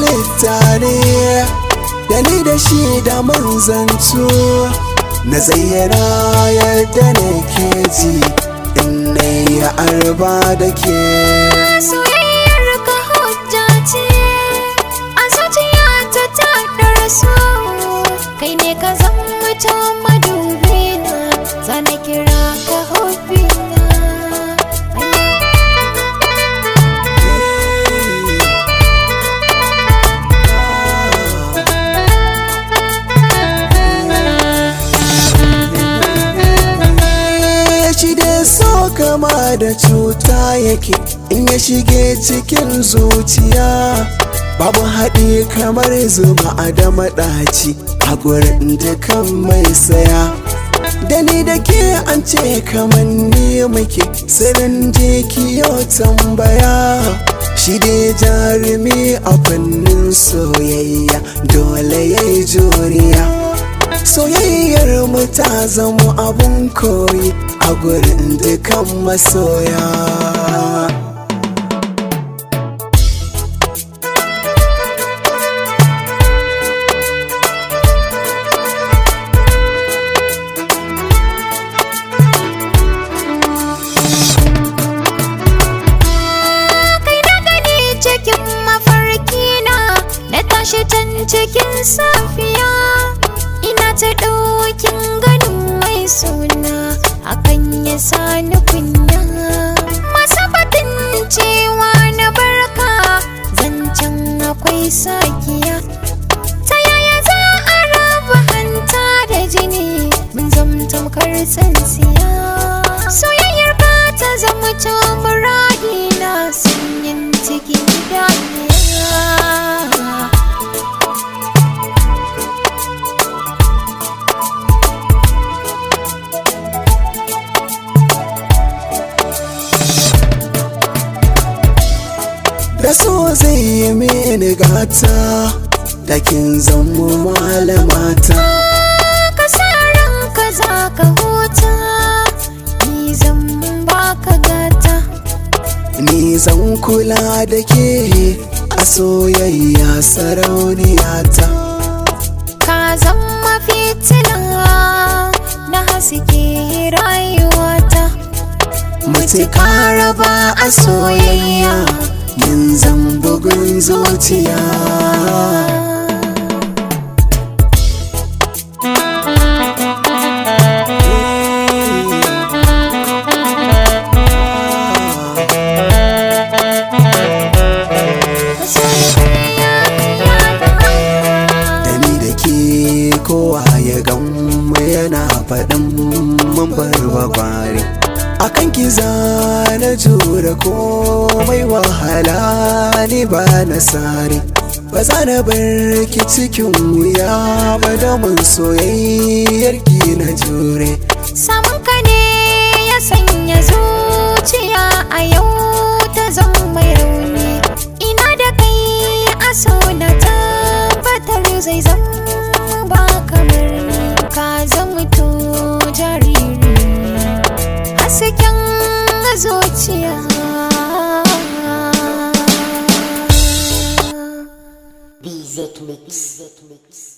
halitta ne, da ni da shi da manzantu na zayyana yadda nake ji in nayi arba da ke. Soyayyar ka hujja ce a zuciyata ta ɗarsu, kai ne ka zama madubina, zana kira ka hubbina. Shi dai so kama da cuta yake in ya shige cikin zuciya, babu haɗi kamar zuma a da maɗaci a gurin dukan mai saya. Da ni da ke an ce kaman ni muke sirrin jikiyo tambaya, shi dai jarumi a fannin soyayya dole yayi juriya. Soyayyar mu ta zama abun koyi a gurin dukan masoya. Cikin safiya ina ta ɗaukin ganin mai suna, hakan ya sani kunya. Masu fatin cewa na barka zancen akwai sakiya, ta yaya za a raba hanta da jini mun zamtamkar tsintsiya. Soyayyar ka ta zama muradi na sanyin cikin duniya. Da so zai yi mini gata, da kin zama malamata. Ka sa ranka za ka huta, ni zan baka gata. Ni zan kula da ke a soyayya sarauniyata. Ka zama fitila na haske rayuwata, Mace ka raba a soyayya min zan bugun zuciya. Da ni da ke kowa ya gamu yana faɗin mun bar gwagware, akan ki na jure komai wahala ni ba na sare. Ba za na bar ki cikin wuya ba domin soyayyar ki na jure. Samun ka ne ya sanya zuciya a yau ta zama mai rauni. Ina da kai a so na tabbatar zai zama ba kamar ni. Ka zama to jariri hasken zuciya. BZ Mix.